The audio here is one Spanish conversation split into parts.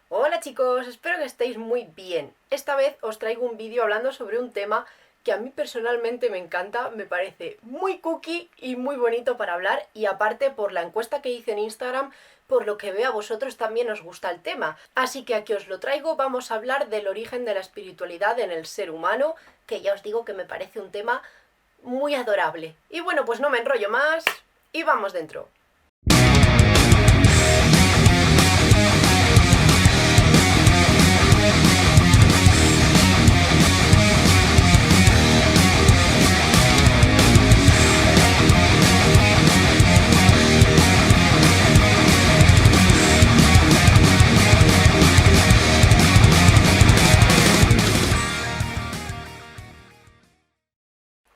Hola chicos, espero que estéis muy bien. Esta vez os traigo un vídeo hablando sobre un tema que a mí personalmente me encanta, me parece muy cookie y muy bonito para hablar, y aparte por la encuesta que hice en Instagram, por lo que veo a vosotros también os gusta el tema. Así que aquí os lo traigo, vamos a hablar del origen de la espiritualidad en el ser humano, que ya os digo que me parece un tema muy adorable. Y bueno, pues no me enrollo más y vamos dentro.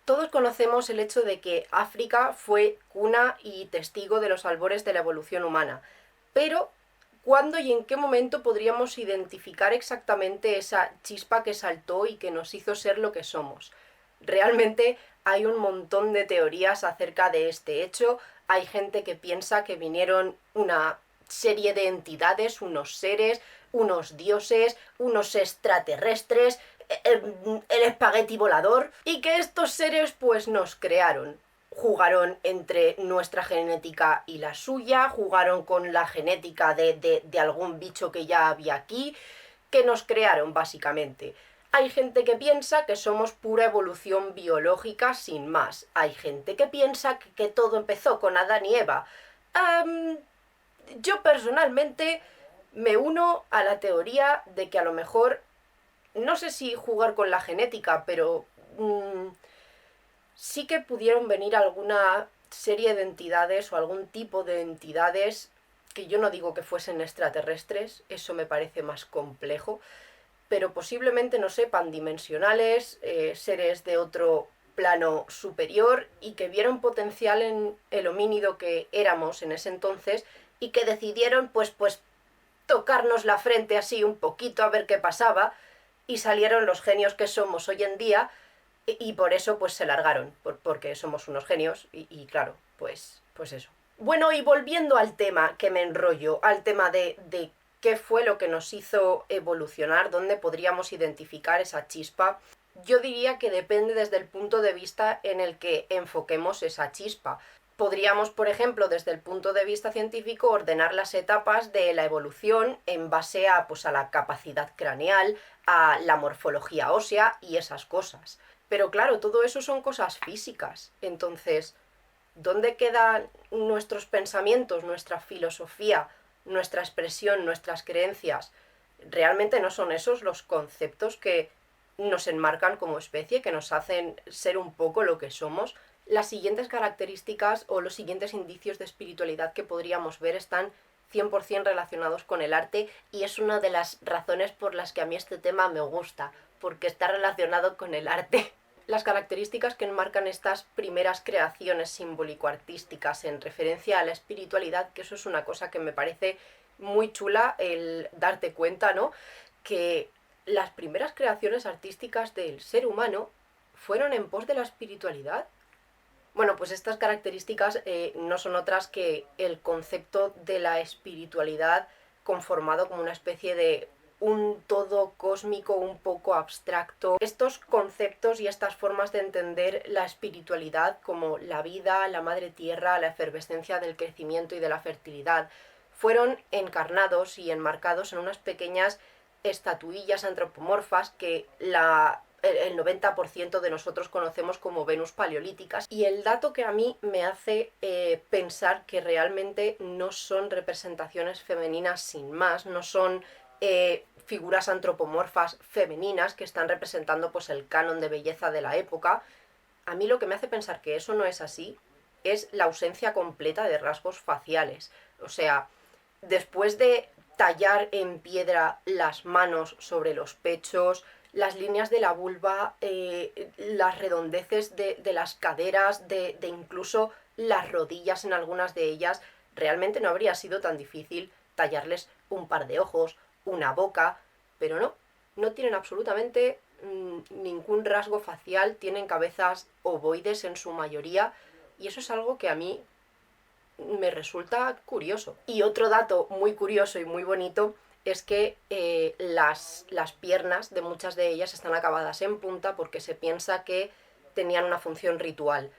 Todos conocemos el hecho de que África fue cuna y testigo de los albores de la evolución humana, pero ¿cuándo y en qué momento podríamos identificar exactamente esa chispa que saltó y que nos hizo ser lo que somos? Realmente hay un montón de teorías acerca de este hecho. Hay gente que piensa que vinieron una serie de entidades, unos seres, unos dioses, unos extraterrestres, el espagueti volador, y que estos seres pues nos crearon. Jugaron entre nuestra genética y la suya, jugaron con la genética de algún bicho que ya había aquí, que nos crearon básicamente. Hay gente que piensa que somos pura evolución biológica sin más. Hay gente que piensa que todo empezó con Adán y Eva. Yo personalmente me uno a la teoría de que a lo mejor, no sé si jugar con la genética, pero sí que pudieron venir alguna serie de entidades o algún tipo de entidades, que yo no digo que fuesen extraterrestres, eso me parece más complejo, pero posiblemente, no sé, pandimensionales, seres de otro plano superior, y que vieron potencial en el homínido que éramos en ese entonces y que decidieron pues tocarnos la frente así un poquito a ver qué pasaba, y salieron los genios que somos hoy en día, y por eso pues se largaron, porque somos unos genios y claro, pues eso. Bueno, y volviendo al tema, que me enrollo, al tema de qué fue lo que nos hizo evolucionar, dónde podríamos identificar esa chispa, yo diría que depende desde el punto de vista en el que enfoquemos esa chispa. Podríamos, por ejemplo, desde el punto de vista científico, ordenar las etapas de la evolución en base a, pues, a la capacidad craneal, a la morfología ósea y esas cosas. Pero claro, todo eso son cosas físicas. Entonces, ¿dónde quedan nuestros pensamientos, nuestra filosofía, nuestra expresión, nuestras creencias? Realmente no son esos los conceptos que nos enmarcan como especie, que nos hacen ser un poco lo que somos. Las siguientes características o los siguientes indicios de espiritualidad que podríamos ver están 100% relacionados con el arte, y es una de las razones por las que a mí este tema me gusta, porque está relacionado con el arte. Las características que enmarcan estas primeras creaciones simbólico-artísticas en referencia a la espiritualidad, que eso es una cosa que me parece muy chula el darte cuenta, ¿no? Que las primeras creaciones artísticas del ser humano fueron en pos de la espiritualidad. Bueno, pues estas características no son otras que el concepto de la espiritualidad conformado como una especie de un todo cósmico un poco abstracto. Estos conceptos y estas formas de entender la espiritualidad, como la vida, la madre tierra, la efervescencia del crecimiento y de la fertilidad, fueron encarnados y enmarcados en unas pequeñas estatuillas antropomorfas que el 90% de nosotros conocemos como Venus paleolíticas. Y el dato que a mí me hace pensar que realmente no son representaciones femeninas sin más, no son figuras antropomorfas femeninas que están representando pues el canon de belleza de la época. A mí lo que me hace pensar que eso no es así es la ausencia completa de rasgos faciales. O sea, después de tallar en piedra las manos sobre los pechos, las líneas de la vulva, las redondeces de las caderas, de incluso las rodillas en algunas de ellas, realmente no habría sido tan difícil tallarles un par de ojos, una boca, pero no, no tienen absolutamente ningún rasgo facial, tienen cabezas ovoides en su mayoría, y eso es algo que a mí me resulta curioso. Y otro dato muy curioso y muy bonito es que las piernas de muchas de ellas están acabadas en punta porque se piensa que tenían una función ritual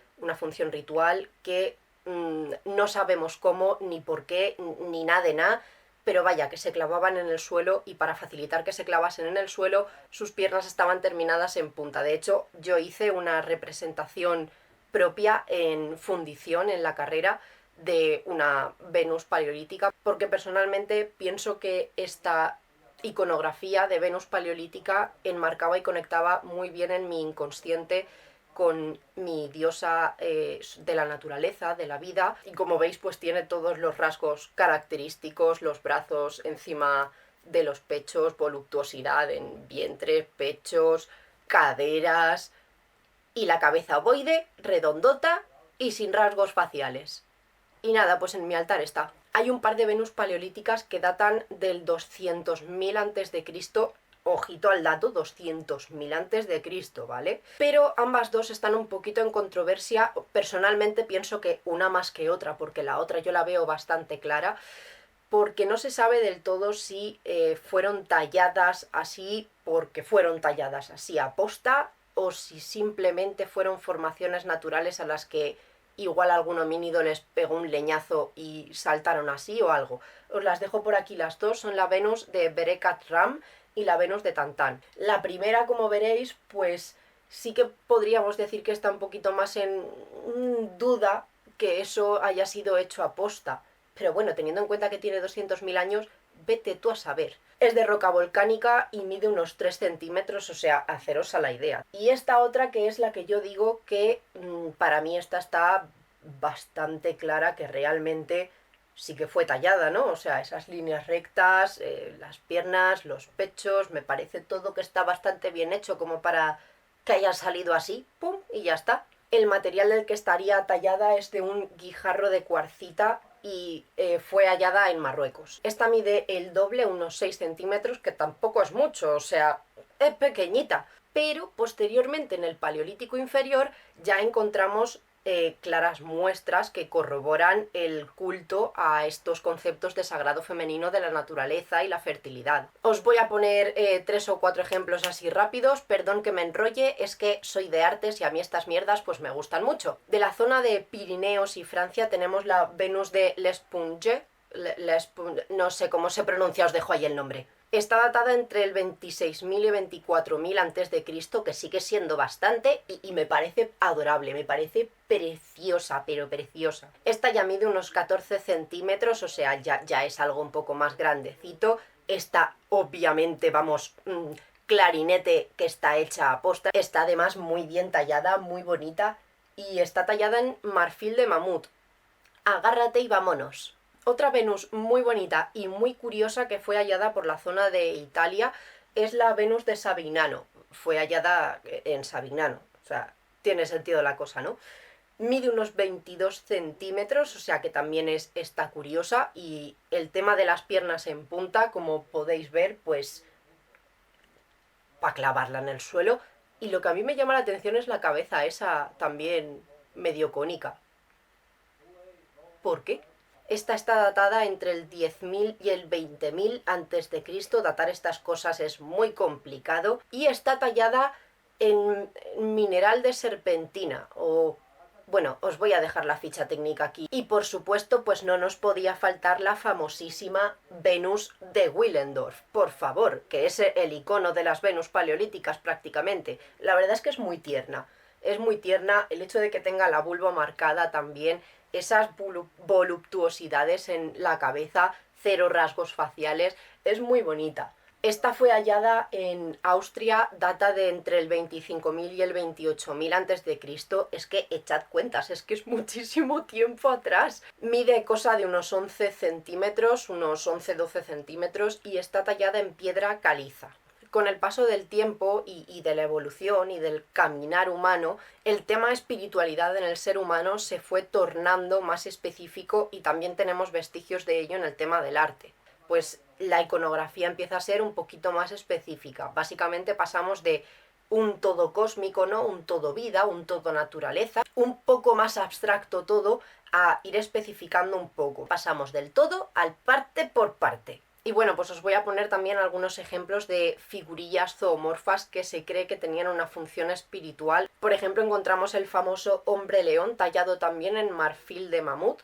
que no sabemos cómo, ni por qué, ni nada de nada, pero vaya, que se clavaban en el suelo y para facilitar que se clavasen en el suelo, sus piernas estaban terminadas en punta. De hecho, yo hice una representación propia en fundición en la carrera de una Venus paleolítica, porque personalmente pienso que esta iconografía de Venus paleolítica enmarcaba y conectaba muy bien en mi inconsciente con mi diosa de la naturaleza, de la vida, y como veis pues tiene todos los rasgos característicos, los brazos encima de los pechos, voluptuosidad en vientre, pechos, caderas y la cabeza ovoide, redondota y sin rasgos faciales. Y nada, pues en mi altar está. Hay un par de Venus paleolíticas que datan del 200.000 a.C., ojito al dato, 200.000 a.C., ¿vale? Pero ambas dos están un poquito en controversia. Personalmente pienso que una más que otra, porque la otra yo la veo bastante clara, porque no se sabe del todo si fueron talladas así porque fueron talladas así a posta, o si simplemente fueron formaciones naturales a las que igual algún homínido les pegó un leñazo y saltaron así o algo. Os las dejo por aquí las dos, son la Venus de Berecat Ram y la Venus de Tantán. La primera, como veréis, pues sí que podríamos decir que está un poquito más en duda que eso haya sido hecho a posta. Pero bueno, teniendo en cuenta que tiene 200.000 años, vete tú a saber. Es de roca volcánica y mide unos 3 centímetros, o sea, haceros a la idea. Y esta otra, que es la que yo digo que para mí esta está bastante clara, que realmente sí que fue tallada, ¿no? O sea, esas líneas rectas, las piernas, los pechos, me parece todo que está bastante bien hecho como para que haya salido así, pum, y ya está. El material del que estaría tallada es de un guijarro de cuarcita y fue hallada en Marruecos. Esta mide el doble, unos 6 centímetros, que tampoco es mucho, o sea, es pequeñita. Pero posteriormente en el Paleolítico inferior ya encontramos claras muestras que corroboran el culto a estos conceptos de sagrado femenino de la naturaleza y la fertilidad. Os voy a poner 3 o 4 ejemplos así rápidos, perdón que me enrolle, es que soy de artes y a mí estas mierdas pues me gustan mucho. De la zona de Pirineos y Francia tenemos la Venus de L'Espunge, no sé cómo se pronuncia, os dejo ahí el nombre. Está datada entre el 26.000 y 24.000 a.C., que sigue siendo bastante y me parece adorable, me parece preciosa, pero preciosa. Esta ya mide unos 14 centímetros, o sea, ya es algo un poco más grandecito. Esta, obviamente, vamos, clarinete que está hecha a posta. Está además muy bien tallada, muy bonita y está tallada en marfil de mamut. Agárrate y vámonos. Otra Venus muy bonita y muy curiosa que fue hallada por la zona de Italia es la Venus de Savignano. Fue hallada en Savignano, o sea, tiene sentido la cosa, ¿no? Mide unos 22 centímetros, o sea que también está curiosa, y el tema de las piernas en punta, como podéis ver, pues para clavarla en el suelo. Y lo que a mí me llama la atención es la cabeza esa también medio cónica. ¿Por qué? Esta está datada entre el 10.000 y el 20.000 a.C. Datar estas cosas es muy complicado y está tallada en mineral de serpentina o... Bueno, os voy a dejar la ficha técnica aquí. Y por supuesto, pues no nos podía faltar la famosísima Venus de Willendorf, por favor, que es el icono de las Venus paleolíticas prácticamente. La verdad es que es muy tierna. Es muy tierna el hecho de que tenga la vulva marcada también, esas voluptuosidades en la cabeza, cero rasgos faciales, es muy bonita. Esta fue hallada en Austria, data de entre el 25.000 y el 28.000 a.C. Es que echad cuentas, es que es muchísimo tiempo atrás. Mide cosa de unos 11 centímetros, unos 11-12 centímetros y está tallada en piedra caliza. Con el paso del tiempo y de la evolución y del caminar humano, el tema espiritualidad en el ser humano se fue tornando más específico y también tenemos vestigios de ello en el tema del arte. Pues la iconografía empieza a ser un poquito más específica. Básicamente pasamos de un todo cósmico, ¿no? Un todo vida, un todo naturaleza, un poco más abstracto todo, a ir especificando un poco. Pasamos del todo al parte por parte. Y bueno, pues os voy a poner también algunos ejemplos de figurillas zoomorfas que se cree que tenían una función espiritual. Por ejemplo, encontramos el famoso hombre león tallado también en marfil de mamut,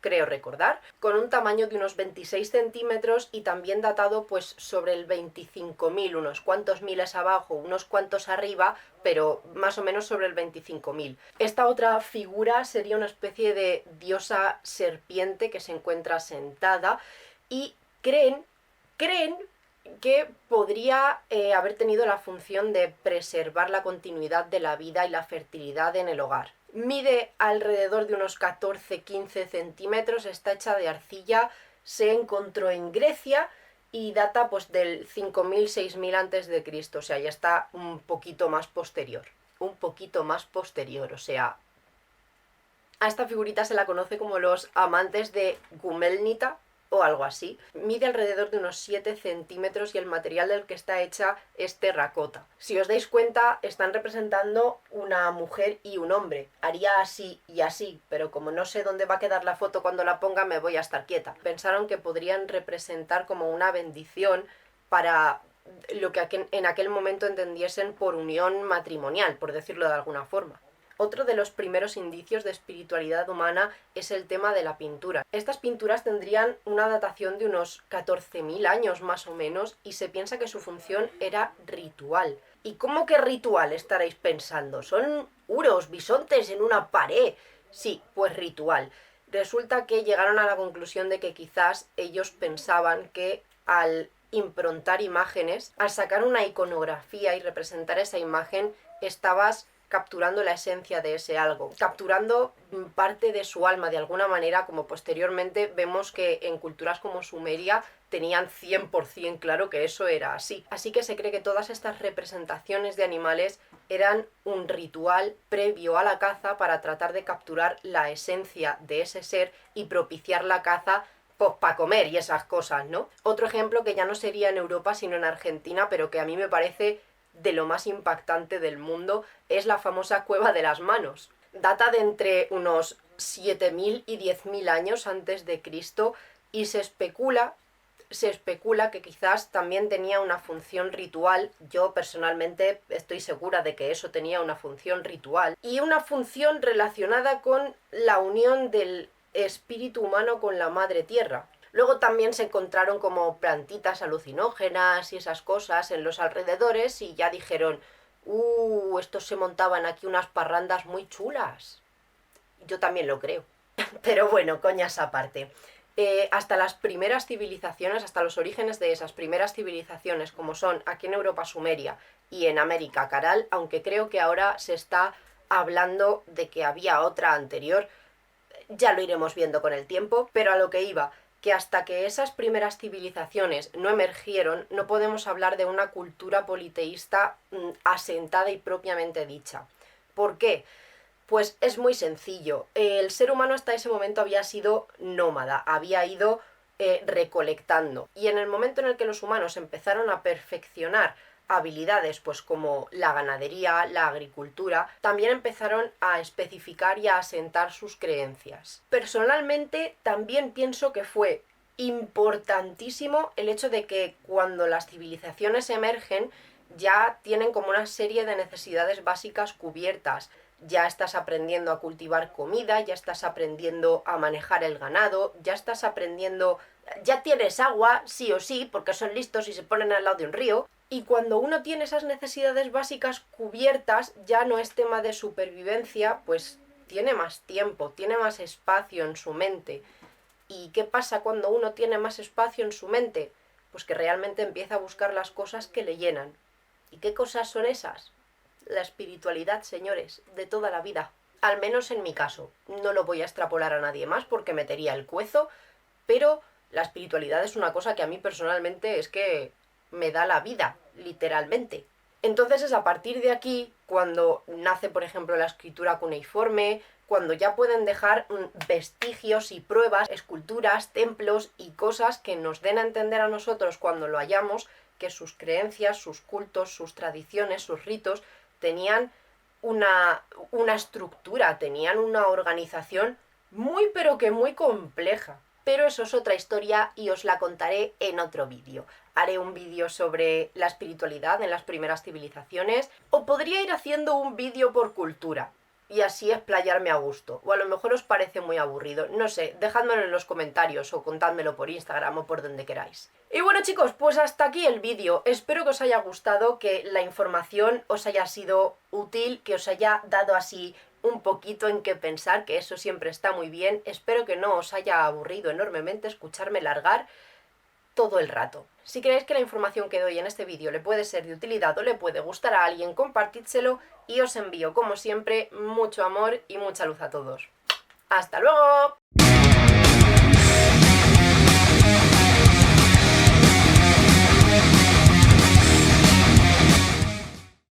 creo recordar, con un tamaño de unos 26 centímetros y también datado pues sobre el 25.000, unos cuantos miles abajo, unos cuantos arriba, pero más o menos sobre el 25.000. Esta otra figura sería una especie de diosa serpiente que se encuentra sentada y creen que podría haber tenido la función de preservar la continuidad de la vida y la fertilidad en el hogar. Mide alrededor de unos 14-15 centímetros, está hecha de arcilla, se encontró en Grecia y data pues del 5000-6000 a.C., o sea, ya está un poquito más posterior. Un poquito más posterior, o sea, a esta figurita se la conoce como los amantes de Gumelnita o algo así. Mide alrededor de unos 7 centímetros y el material del que está hecha es terracota. Si os dais cuenta, están representando una mujer y un hombre. Haría así y así, pero como no sé dónde va a quedar la foto cuando la ponga, me voy a estar quieta. Pensaron que podrían representar como una bendición para lo que en aquel momento entendiesen por unión matrimonial, por decirlo de alguna forma. Otro de los primeros indicios de espiritualidad humana es el tema de la pintura. Estas pinturas tendrían una datación de unos 14.000 años más o menos y se piensa que su función era ritual. ¿Y cómo que ritual estaréis pensando? ¿Son uros, bisontes en una pared? Sí, pues ritual. Resulta que llegaron a la conclusión de que quizás ellos pensaban que al improntar imágenes, al sacar una iconografía y representar esa imagen, estabas capturando la esencia de ese algo, capturando parte de su alma de alguna manera, como posteriormente vemos que en culturas como Sumeria tenían 100% claro que eso era así. Así que se cree que todas estas representaciones de animales eran un ritual previo a la caza para tratar de capturar la esencia de ese ser y propiciar la caza pues para comer y esas cosas, ¿no? Otro ejemplo que ya no sería en Europa sino en Argentina, pero que a mí me parece de lo más impactante del mundo, es la famosa Cueva de las Manos. Data de entre unos 7.000 y 10.000 años antes de Cristo y se especula que quizás también tenía una función ritual. Yo personalmente estoy segura de que eso tenía una función ritual y una función relacionada con la unión del espíritu humano con la madre tierra. Luego también se encontraron como plantitas alucinógenas y esas cosas en los alrededores y ya dijeron, estos se montaban aquí unas parrandas muy chulas. Yo también lo creo. Pero bueno, coñas aparte. Hasta las primeras civilizaciones, hasta los orígenes de esas primeras civilizaciones, como son aquí en Europa Sumeria y en América Caral, aunque creo que ahora se está hablando de que había otra anterior, ya lo iremos viendo con el tiempo, pero a lo que iba, que hasta que esas primeras civilizaciones no emergieron, no podemos hablar de una cultura politeísta asentada y propiamente dicha. ¿Por qué? Pues es muy sencillo. El ser humano hasta ese momento había sido nómada, había ido recolectando. Y en el momento en el que los humanos empezaron a perfeccionar habilidades pues como la ganadería, la agricultura, también empezaron a especificar y a asentar sus creencias. Personalmente también pienso que fue importantísimo el hecho de que cuando las civilizaciones emergen ya tienen como una serie de necesidades básicas cubiertas. Ya estás aprendiendo a cultivar comida, ya estás aprendiendo a manejar el ganado, ya estás aprendiendo, ya tienes agua, sí o sí, porque son listos y se ponen al lado de un río. Y cuando uno tiene esas necesidades básicas cubiertas, ya no es tema de supervivencia, pues tiene más tiempo, tiene más espacio en su mente. ¿Y qué pasa cuando uno tiene más espacio en su mente? Pues que realmente empieza a buscar las cosas que le llenan. ¿Y qué cosas son esas? La espiritualidad, señores, de toda la vida. Al menos en mi caso. No lo voy a extrapolar a nadie más porque metería el cuezo, pero la espiritualidad es una cosa que a mí personalmente es que me da la vida, literalmente. Entonces es a partir de aquí cuando nace, por ejemplo, la escritura cuneiforme, cuando ya pueden dejar vestigios y pruebas, esculturas, templos y cosas que nos den a entender a nosotros cuando lo hallamos que sus creencias, sus cultos, sus tradiciones, sus ritos tenían una estructura, tenían una organización muy pero que muy compleja. pero eso es otra historia y os la contaré en otro vídeo. Haré un vídeo sobre la espiritualidad en las primeras civilizaciones, o podría ir haciendo un vídeo por cultura y así explayarme a gusto, o a lo mejor os parece muy aburrido, no sé, dejádmelo en los comentarios o contádmelo por Instagram o por donde queráis. Y bueno chicos, pues hasta aquí el vídeo, espero que os haya gustado, que la información os haya sido útil, que os haya dado así un poquito en qué pensar, que eso siempre está muy bien. Espero que no os haya aburrido enormemente escucharme largar todo el rato. Si creéis que la información que doy en este vídeo le puede ser de utilidad o le puede gustar a alguien, compartídselo y os envío, como siempre, mucho amor y mucha luz a todos. ¡Hasta luego!